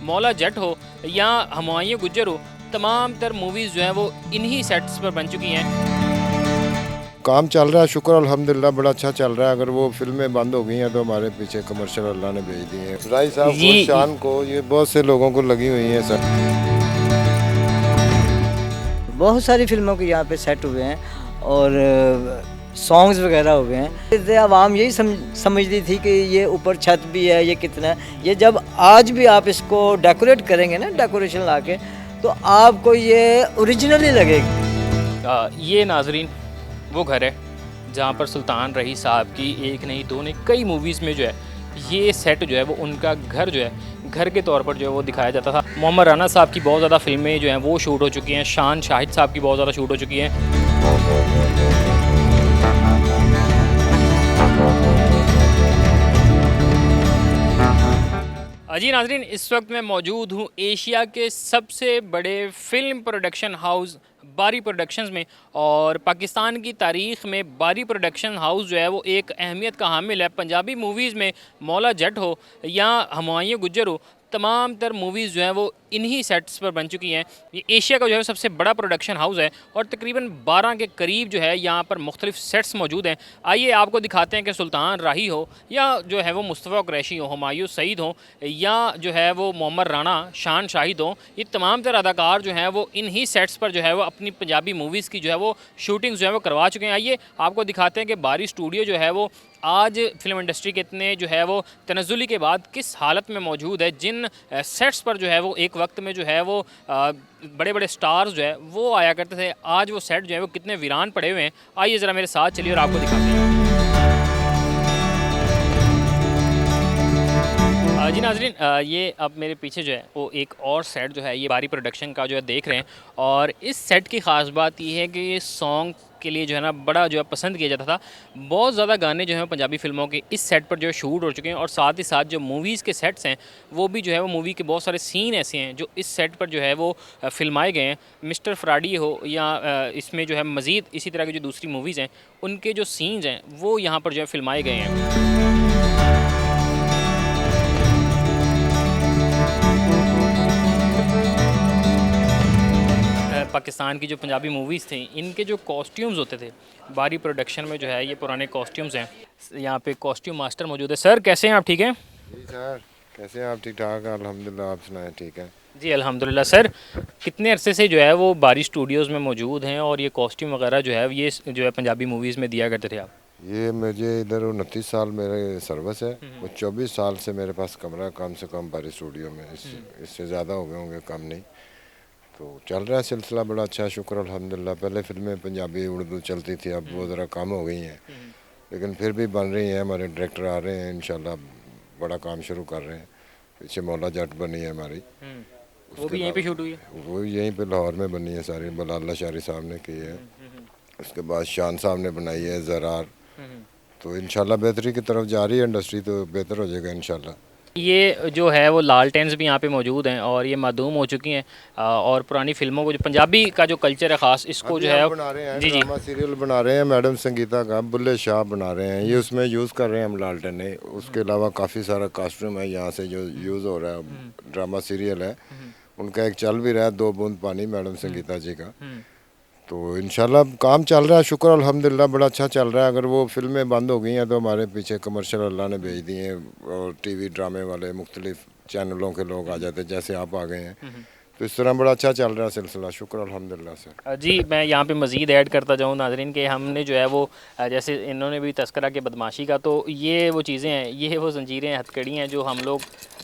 मौला जट हो या हुमायूं गुज्जर हो, तमाम तर मूवीज़ जो हैं वो इन्हीं सेट्स पर बन चुकी हैं। काम चल रहा है, शुक्र अल्हम्दुलिल्लाह बड़ा अच्छा चल रहा है। अगर वो फिल्में बंद हो गई हैं तो हमारे पीछे कमर्शियल अल्लाह ने भेज दिए हैं। राय साहब को, ये शान को, ये बहुत से लोगों को लगी हुई हैं सर। बहुत सारी फिल्मों के यहाँ पे सेट हुए हैं और सॉन्ग्स वगैरह हुए हैं। इससे आवाम यही समझती थी कि ये ऊपर छत भी है, ये कितना है। ये जब आज भी आप इसको डेकोरेट करेंगे ना, डेकोरेशन लाके, तो आपको ये ओरिजिनल ही लगेगी। ये नाजरीन वो घर है जहाँ पर सुल्तान रही साहब की एक नहीं दो नहीं कई मूवीज़ में जो है ये सेट जो है वो उनका घर जो है घर के तौर पर जो है वो दिखाया जाता था। मोहम्मद राना साहब की बहुत ज़्यादा फिल्में जो हैं वो शूट हो चुकी हैं, शान शाहिद साहब की बहुत ज़्यादा शूट हो चुकी हैं। जी नाजरीन, इस वक्त मैं मौजूद हूँ एशिया के सबसे बड़े फिल्म प्रोडक्शन हाउस बारी प्रोडक्शंस में, और पाकिस्तान की तारीख़ में बारी प्रोडक्शन हाउस जो है वो एक अहमियत का हामिल है। पंजाबी मूवीज़ में मौला जट हो या हुमायूं गुज्जर हो, तमाम तर मूवीज़ जो हैं वो इन्हीं सेट्स पर बन चुकी हैं। ये एशिया का जो है सबसे बड़ा प्रोडक्शन हाउस है और तकरीबन 12 के करीब जो है यहाँ पर मुख्तलिफ सेट्स मौजूद हैं। आइए आपको दिखाते हैं कि सुल्तान राही हो या जो है वो मुस्तफ़ा कुरैशी हो, हुमायूं सईद हो या जो है वो मोहम्मद राना शान शाहिद हो, ये तमाम तर अदाकार जो हैं वो इन्हीं सेट्स पर जो है वो अपनी पंजाबी मूवीज़ की जो है वो शूटिंग जो है वो करवा चुके हैं। आइए आपको दिखाते हैं कि बारी स्टूडियो जो है वो आज फिल्म इंडस्ट्री के इतने जो है वो तनज़्ज़ुली के बाद किस हालत में मौजूद है। जिन सेट्स पर जो है वो एक वक्त में जो है वो बड़े बड़े स्टार्स जो है वो आया करते थे, आज वो सेट जो है वो कितने वीरान पड़े हुए हैं। आइए ज़रा मेरे साथ चलिए और आपको दिखाते हैं। जी नाजरीन, ये अब मेरे पीछे जो है वो एक और सेट जो है ये बारी प्रोडक्शन का जो है देख रहे हैं, और इस सेट की ख़ास बात ये है कि ये सॉन्ग के लिए जो है ना बड़ा जो है पसंद किया जाता था। बहुत ज़्यादा गाने जो हैं पंजाबी फ़िल्मों के इस सेट पर जो है शूट हो चुके हैं, और साथ ही साथ जो मूवीज़ के सेट्स हैं वो भी जो है वो मूवी के बहुत सारे सीन ऐसे हैं जो इस सेट पर जो है वो फिल्माए गए हैं। मिस्टर फ्राडी हो या इसमें जो है मज़ीद इसी तरह की जो दूसरी मूवीज़ हैं उनके जो सीन्स हैं वो यहाँ पर जो है फिल्माए गए हैं। पाकिस्तान की जो पंजाबी मूवीज़ थी इनके जो कॉस्ट्यूम्स होते थे बारी प्रोडक्शन में जो है ये पुराने कॉस्ट्यूम्स हैं। यहाँ पे कॉस्ट्यूम मास्टर मौजूद है। सर कैसे हैं आप, ठीक हैं? जी सर, कैसे हैं आप? ठीक ठाक हैं अल्हम्दुलिल्लाह, आप सुनाएं? ठीक है जी अल्हम्दुलिल्लाह। सर कितने अरसे से जो है वो बारी स्टूडियोज़ में मौजूद हैं और ये कॉस्ट्यूम वगैरह जो है ये जो है पंजाबी मूवीज़ में दिया करते थे आप? ये मुझे इधर 29 साल मेरे सर्विस है और 24 साल से मेरे पास कमरा है कम से कम बारी स्टूडियो में। इससे ज़्यादा हो गए होंगे, कम नहीं। तो चल रहा है सिलसिला बड़ा अच्छा, शुक्र अल्हम्दुलिल्लाह। पहले फिल्में पंजाबी उर्दू चलती थी, अब वो ज़रा कम हो गई हैं, लेकिन फिर भी बन रही हैं। हमारे डायरेक्टर आ रहे हैं, इंशाल्लाह बड़ा काम शुरू कर रहे हैं। पीछे मौला जट बनी है हमारी, वो भी यहीं पे शूट हुई है? वो यहीं पे लाहौर में बनी है सारी, बलाला शारी साहब ने की है। उसके बाद शान साहब ने बनाई है ज़रार। तो इंशाल्लाह बेहतरी की तरफ जा रही है इंडस्ट्री, तो बेहतर हो जाएगा इंशाल्लाह। ये जो है वो लालटेन्स भी यहाँ पे मौजूद हैं और ये मादूम हो चुकी हैं, और पुरानी फिल्मों को जो पंजाबी का जो कल्चर है ख़ास इसको जो है बना रहे हैं, जी जी ड्रामा सीरियल बना रहे हैं मैडम संगीता का, बुल्ले शाह बना रहे हैं। ये उसमें यूज़ कर रहे हैं हम लालटेन ने। उसके अलावा काफ़ी सारा कास्ट्यूम है यहाँ से जो यूज़ हो रहा है। ड्रामा सीरियल है उनका, एक चल भी रहा है, दो बूंद पानी, मैडम संगीता जी का। तो इंशाल्लाह काम चल रहा है, शुक्र अल्हम्दुलिल्लाह बड़ा अच्छा चल रहा है। अगर वो फिल्में बंद हो गई हैं तो हमारे पीछे कमर्शियल अल्लाह ने भेज दिए हैं, और टीवी ड्रामे वाले मुख्तलिफ चैनलों के लोग आ जाते हैं, जैसे आप आ गए हैं। तो इस तरह बड़ा अच्छा चल रहा है सिलसिला, शुक्र अल्हम्दुलिल्लाह सर। जी मैं यहाँ पे मज़ीद ऐड करता जाऊँ नाजरीन के हमने जो है वो जैसे इन्होंने भी तस्करा के बदमाशी का, तो ये वो चीज़ें हैं, ये वो जंजीरें हथकड़ी हैं जो हम लोग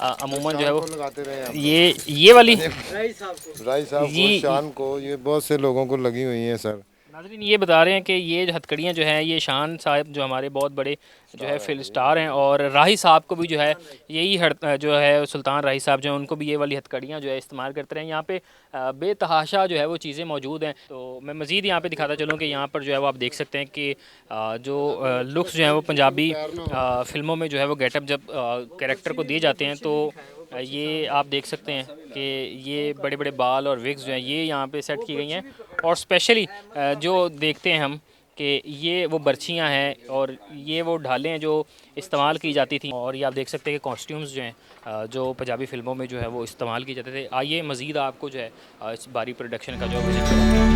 अमूमन जो है वो लगाते रहे ये वाली राय साहब को, जी शान को, ये बहुत से लोगों को लगी हुई हैं सर। नाजरीन ये बता रहे हैं कि ये जो हथकड़ियाँ जो हैं ये शान साहब जो हमारे बहुत बड़े जो है फिल्म स्टार हैं, और राही साहब को भी जो है यही जो है सुल्तान राही साहब जो हैं उनको भी ये वाली हथकड़ियाँ जो है इस्तेमाल करते रहे। यहाँ पे बेतहाशा जो है वो चीज़ें मौजूद हैं। तो मैं मज़ीद यहाँ पे दिखाता चलूँ कि यहाँ पर जो है वो आप देख सकते हैं कि जो लुक्स जो हैं वो पंजाबी फ़िल्मों में जो है वो गेटअप जब कैरेक्टर को दिए जाते हैं तो ये आप देख सकते हैं कि ये बड़े बड़े बाल और विग्स जो हैं ये यहाँ पे सेट की गई हैं। और स्पेशली जो देखते हैं हम कि ये वो बर्छियाँ हैं और ये वो ढालें हैं जो इस्तेमाल की जाती थी। और ये आप देख सकते हैं कि कॉस्ट्यूम्स जो हैं जो पंजाबी फ़िल्मों में जो है वो इस्तेमाल किए जाते थे। आइए मज़ीद आपको जो है इस बारी प्रोडक्शन का जो विज़िट कराते हैं।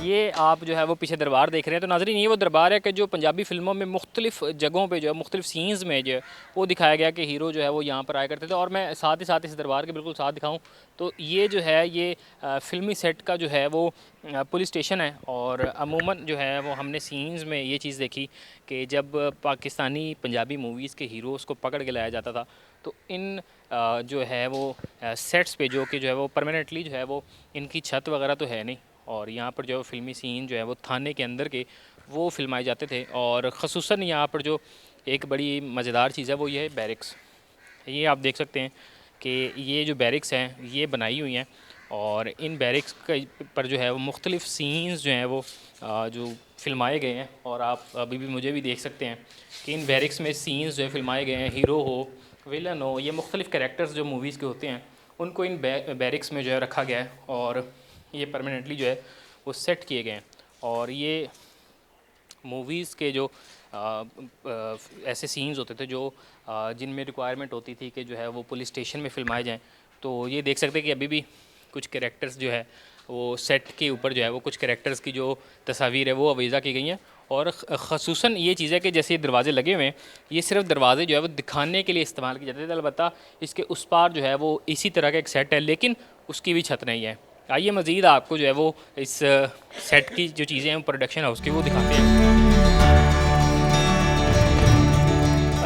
ये आप जो है वो पीछे दरबार देख रहे हैं। तो नाज़रीन ये वो दरबार है कि जो पंजाबी फ़िल्मों में मुख्तलिफ़ जगहों पे जो है मुख्तलिफ़ सीन्स में जो है वो दिखाया गया कि हीरो जो है वो यहाँ पर आया करते थे। और मैं साथ ही साथ इस दरबार के बिल्कुल साथ दिखाऊं तो ये जो है ये फ़िल्मी सेट का जो है वो पुलिस स्टेशन है। और अमूमन जो है वो हमने सीन्स में ये चीज़ देखी कि जब पाकिस्तानी पंजाबी मूवीज़ के हीरोज़ को पकड़ के लाया जाता था तो इन जो है वो सेट्स पे जो कि जो है वो परमानेंटली जो है वो इनकी छत वगैरह तो है नहीं, और यहाँ पर जो फ़िल्मी सीन जो है वो थाने के अंदर के वो फिल्माए जाते थे। और ख़ुसूसन यहाँ पर जो एक बड़ी मज़ेदार चीज़ है वो ये है बैरिक्स। ये आप देख सकते हैं कि ये जो बैरिक्स हैं ये बनाई हुई हैं और इन बैरिक्स पर जो है वो मुख्तलिफ़ सीन्स जो हैं वो जो फिल्माए गए हैं। और आप अभी भी मुझे भी देख सकते हैं कि इन बैरिक्स में सीन्स जो है फिल्माए गए हैं। हीरो हो, विलन हो, ये मुख्तलिफ़ कैरेक्टर्स जो मूवीज़ के होते हैं उनको इन बैरिक्स में जो है रखा गया है और ये परमानेंटली जो है वो सेट किए गए हैं। और ये मूवीज़ के जो ऐसे सीन्स होते थे जो जिनमें रिक्वायरमेंट होती थी कि जो है वो पुलिस स्टेशन में फिल्माए जाएं, तो ये देख सकते हैं कि अभी भी कुछ कैरेक्टर्स जो है वो सेट के ऊपर जो है वो कुछ कैरेक्टर्स की जो तस्वीर है वो अवीज़ा की गई हैं। और ख़ुसूसन ये चीज़ है कि जैसे ये दरवाज़े लगे हुए हैं ये सिर्फ दरवाज़े जो है वो दिखाने के लिए इस्तेमाल किए जाते थे। अलबत्ता इसके उस पार जो है वो इसी तरह का एक सेट है लेकिन उसकी भी छत नहीं है। आइए मज़ीद आपको जो है वो इस सेट की जो चीज़ें हैं प्रोडक्शन हाउस की वो दिखाते हैं।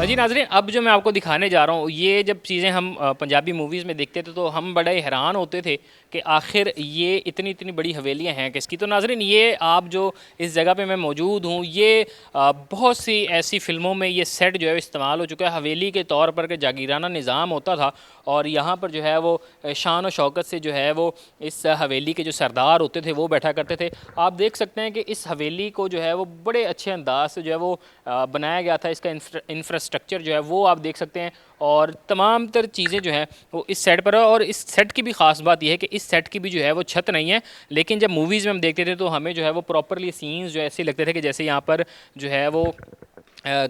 जी नाज़रीन, अब जो मैं आपको दिखाने जा रहा हूँ ये जब चीज़ें हम पंजाबी मूवीज़ में देखते थे तो हम बड़े हैरान होते थे कि आखिर ये इतनी इतनी बड़ी हवेलियाँ हैं किसकी। तो नाज़रीन ये आप जो इस जगह पे मैं मौजूद हूँ ये बहुत सी ऐसी फ़िल्मों में ये सेट जो है इस्तेमाल हो चुका है हवेली के तौर पर कि जागीराना निज़ाम होता था और यहाँ पर जो है वो शान और शौकत से जो है वो इस हवेली के जो सरदार होते थे वो बैठा करते थे। आप देख सकते हैं कि इस हवेली को जो है वो बड़े अच्छे अंदाज से जो है वो बनाया गया था। इसका इंफ्रास्ट्रक्चर जो है वो आप देख सकते हैं और तमाम तर चीज़ें जो हैं वो इस सेट पर है। और इस सेट की भी ख़ास बात यह है कि इस सेट की भी जो है वो छत नहीं है, लेकिन जब मूवीज़ में हम देखते थे तो हमें जो है वो प्रॉपरली सीन्स जो ऐसे लगते थे कि जैसे यहाँ पर जो है वो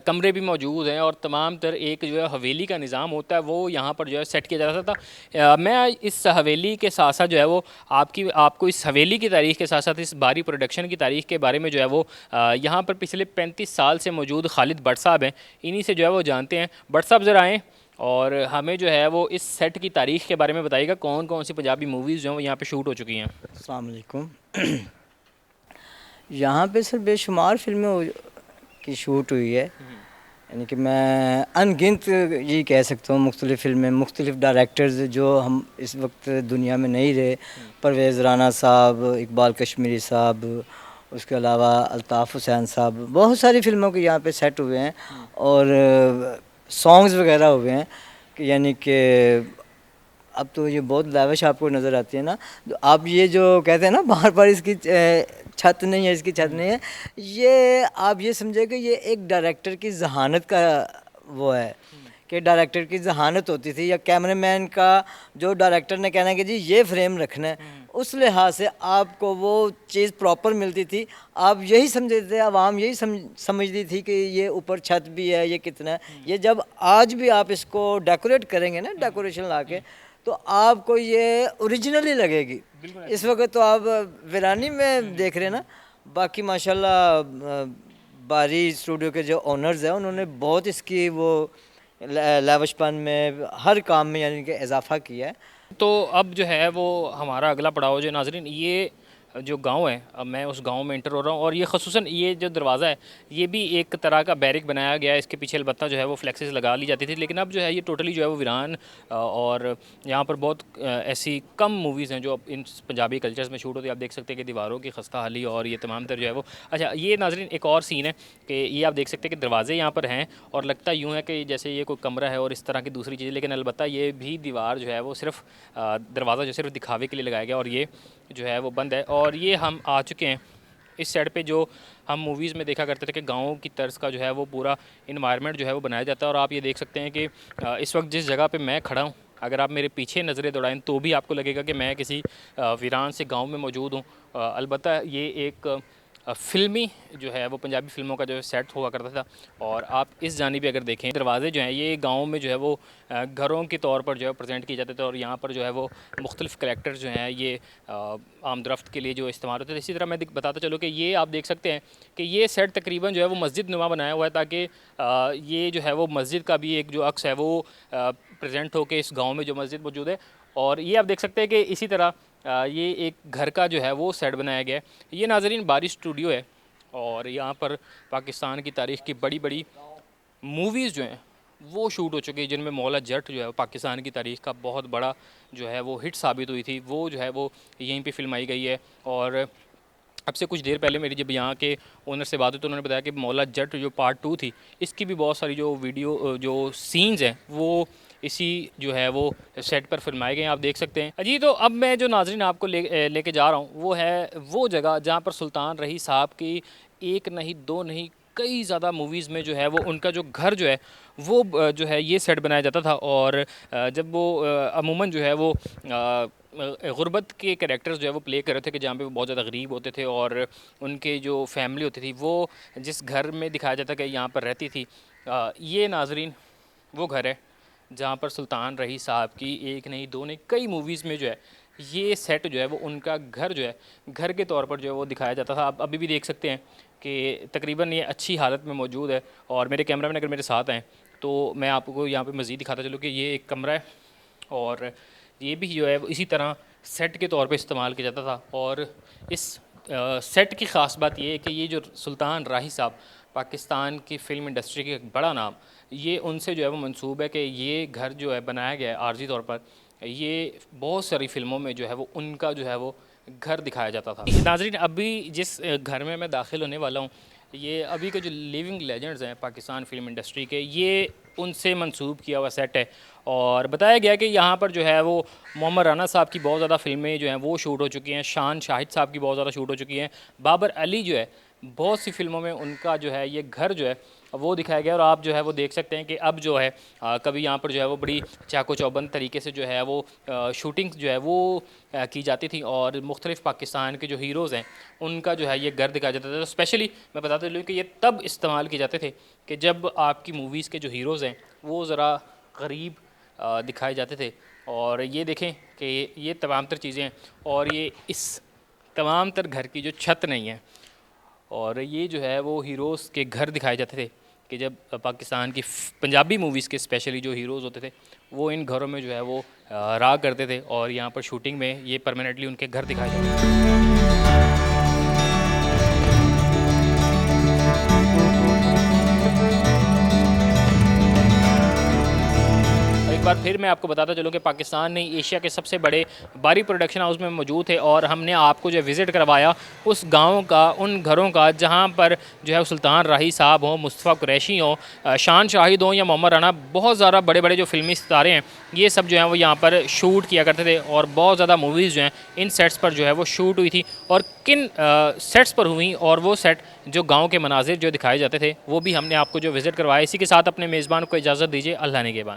कमरे भी मौजूद हैं और तमाम तर एक जो है हवेली का निज़ाम होता है वो यहाँ पर जो है सेट किया जाता था। मैं इस हवेली के साथ साथ जो है वो आपको इस हवेली की तारीख़ के साथ साथ इस बारी प्रोडक्शन की तारीख़ के बारे में जो है वो यहाँ पर पिछले 35 साल से मौजूद खालिद भट्ट साहब हैं, इन्हीं से जो है वो जानते हैं। भट्ट साहब ज़रा आएँ और हमें जो है वो इस सेट की तारीख़ के बारे में बताइएगा, कौन कौन सी पंजाबी मूवीज़ जो हैं वो यहाँ पर शूट हो चुकी हैं। अस्सलाम वालेकुम। यहाँ पे सर बेशुमार फिल्में की शूट हुई है, यानी कि मैं अनगिनत ये कह सकता हूँ। मुख्तलिफ़ फिल्में, मुख्तलिफ़ डायरेक्टर्स जो हम इस वक्त दुनिया में नहीं रहे, परवेज़ राना साहब, इकबाल कश्मीरी साहब, उसके अलावा अल्ताफ़ हुसैन साहब, बहुत सारी फिल्मों के यहाँ पे सेट हुए हैं और सॉन्ग्स वगैरह हुए हैं कि यानी कि अब तो ये बहुत लाविश आपको नज़र आती है ना। तो आप ये जो कहते हैं ना बार बार इसकी छत नहीं है, इसकी छत नहीं है, ये आप ये समझे कि ये एक डायरेक्टर की जहानत का वो है कि डायरेक्टर की जहानत होती थी या कैमरामैन का जो डायरेक्टर ने कहना है कि जी ये फ्रेम रखना है, उस लिहाज से आपको वो चीज़ प्रॉपर मिलती थी। आप यही समझते थे, आवाम यही समझती थी कि ये ऊपर छत भी है, ये कितना है। ये जब आज भी आप इसको डेकोरेट करेंगे ना, डेकोरेशन ला के, तो आपको ये ओरिजिनली लगेगी। इस वक्त तो आप वीरानी में देख रहे हैं ना। बाकी माशाल्लाह बारी स्टूडियो के जो ओनर्स हैं उन्होंने बहुत इसकी वो लाविशपन में हर काम में यानी कि इजाफा किया है। तो अब जो है वो हमारा अगला पड़ाव जो नाज़रीन ये जो गांव है, अब मैं उस गांव में इंटर हो रहा हूँ और ये ख़ुसूसन ये जो दरवाज़ा है ये भी एक तरह का बैरिक बनाया गया है। इसके पीछे अलबत्ता जो है वो फ्लेक्सेस लगा ली जाती थी, लेकिन अब जो है ये टोटली जो है वो वीरान और यहाँ पर बहुत ऐसी कम मूवीज़ हैं जो अब इन पंजाबी कल्चर्स में शूट होती है। आप देख सकते हैं कि दीवारों की खस्ता हाली और ये तमाम तर जो है वो। अच्छा, ये नाज़रीन एक और सीन है कि ये आप देख सकते हैं कि दरवाज़े यहाँ पर हैं और लगता यूँ है कि जैसे ये कोई कमरा है और इस तरह की दूसरी चीज़, लेकिन अलबत्ता ये भी दीवार जो है वो सिर्फ दरवाज़ा जो सिर्फ दिखावे के लिए लगाया गया और ये जो है वो बंद है। और ये हम आ चुके हैं इस साइड पे जो हम मूवीज़ में देखा करते थे कि गाँव की तर्ज का जो है वो पूरा इन्वायरमेंट जो है वो बनाया जाता है। और आप ये देख सकते हैं कि इस वक्त जिस जगह पे मैं खड़ा हूँ अगर आप मेरे पीछे नज़रें दौड़ाएं तो भी आपको लगेगा कि मैं किसी वीरान से गांव में मौजूद हूँ। अलबत्ता ये एक फ़िल्मी जो है वो पंजाबी फ़िल्मों का जो है सेट हुआ करता था। और आप इस जानिब अगर देखें, दरवाज़े जो हैं ये गाँव में जो है वो घरों के तौर पर जो है प्रेजेंट किए जाते थे, और यहाँ पर जो है वो मुख्तलिफ़ करैक्टर्स जो हैं ये आमदरफ्त के लिए जो इस्तेमाल होते थे। इसी तरह मैं बताता चलूँ कि ये आप देख सकते हैं कि ये सेट तकरीबन जो है वो मस्जिद नुमा बनाया हुआ है, ताकि ये जो है वो मस्जिद का भी एक जो अक्स है वो प्रेजेंट हो के इस गाँव में जो मस्जिद मौजूद है। और ये आप देख सकते हैं कि इसी तरह ये एक घर का जो है वो सेट बनाया गया है। ये नाज़रीन बारी स्टूडियो है, और यहाँ पर पाकिस्तान की तारीख़ की बड़ी बड़ी मूवीज़ जो हैं वो शूट हो चुकी है, जिनमें मौला जट जो है पाकिस्तान की तारीख़ का बहुत बड़ा जो है वो हिट साबित हुई थी। वो जो है वो यहीं पे फिल्माई गई है। और अब से कुछ देर पहले मेरी जब यहाँ के ओनर से बात हुई तो उन्होंने बताया कि मौला जट जो पार्ट 2 थी, इसकी भी बहुत सारी जो वीडियो जो सीन्स हैं वो इसी जो है वो सेट पर फिल्माए गए हैं, आप देख सकते हैं। अजी तो अब मैं जो नाज़रीन आपको लेके जा रहा हूँ वो है वो जगह जहाँ पर सुल्तान रही साहब की एक नहीं दो नहीं कई ज़्यादा मूवीज़ में जो है वो उनका जो घर जो है वो जो है ये सेट बनाया जाता था। और जब वो अमूमन जो है वो गुर्बत के कैरेक्टर्स जो है वो प्ले कर रहे थे, कि जहाँ पे वो बहुत ज़्यादा गरीब होते थे और उनके जो फैमिली होती थी वो जिस घर में दिखाया जाता कि यहाँ पर रहती थी, ये नाज़रीन वो घर है जहाँ पर सुल्तान रही साहब की एक नहीं दो नहीं कई मूवीज़ में जो है ये सेट जो है वो उनका घर जो है घर के तौर पर जो है वो दिखाया जाता था। आप अभी भी देख सकते हैं कि तकरीबन ये अच्छी हालत में मौजूद है। और मेरे कैमरामैन अगर मेरे साथ हैं तो मैं आपको यहाँ पे मज़ीद दिखाता चलूँ कि ये एक कमरा है, और ये भी जो है इसी तरह सेट के तौर पे इस्तेमाल किया जाता था। और इस सेट की ख़ास बात ये है कि ये जो सुल्तान राही साहब पाकिस्तान की फ़िल्म इंडस्ट्री के एक बड़ा नाम, ये उनसे जो है वो मंसूब है कि ये घर जो है बनाया गया है आर्जी तौर पर। ये बहुत सारी फ़िल्मों में जो है वो उनका जो है वो घर दिखाया जाता था। नाज़रीन अभी जिस घर में मैं दाखिल होने वाला हूँ, ये अभी के जो लिविंग लेजेंड्स हैं पाकिस्तान फिल्म इंडस्ट्री के, ये उनसे मंसूब किया हुआ सेट है। और बताया गया कि यहाँ पर जो है वो मोहम्मद राना साहब की बहुत ज़्यादा फ़िल्में जो हैं वो शूट हो चुकी हैं, शान शाहिद साहब की बहुत ज़्यादा शूट हो चुकी हैं, बाबर अली जो है बहुत सी फ़िल्मों में उनका जो है ये घर जो है वो दिखाया गया। और आप जो है वो देख सकते हैं कि अब जो है कभी यहाँ पर जो है वो बड़ी चाको चौबंद तरीके से जो है वो शूटिंग जो है वो की जाती थी, और मुख्तलिफ़ पाकिस्तान के जो हीरोज़ हैं उनका जो है ये घर दिखाया जाता था। तो स्पेशली मैं बताता चलूँ कि ये तब इस्तेमाल किए जाते थे कि जब आपकी मूवीज़ के जो हीरोज़ हैं वो ज़रा गरीब दिखाए जाते थे। और ये देखें कि ये तमाम तर चीज़ें हैं, और ये इस तमाम तर घर की जो छत नहीं है, और ये जो है वो हीरोज़ के घर दिखाए जाते थे कि जब पाकिस्तान की पंजाबी मूवीज़ के स्पेशली जो हीरोज़ होते थे वो इन घरों में जो है वो रहा करते थे, और यहाँ पर शूटिंग में ये परमानेंटली उनके घर दिखाए जाते थे। एक बार फिर मैं आपको बताता चलूँ कि पाकिस्तान ने एशिया के सबसे बड़े बारी प्रोडक्शन हाउस में मौजूद थे, और हमने आपको जो विज़िट करवाया उस गांव का, उन घरों का जहां पर जो है सुल्तान राही साहब हों, मुस्तफ़ा कुरैशी हों, शान शाहिद हों या मोहम्मद राना, बहुत ज़्यादा बड़े बड़े जो फिल्मी सितारे हैं ये सब जो हैं वो यहाँ पर शूट किया करते थे। और बहुत ज़्यादा मूवीज़ जो हैं इन सेट्स पर जो है वो शूट हुई थी, और किन सेट्स पर हुई और वो सेट जो गाँव के मनाजिर जो दिखाए जाते थे वो भी हमने आपको जो विज़िट करवाया। इसी के साथ अपने मेज़बान को इजाज़त दीजिए, अल्लाह ने के बाद।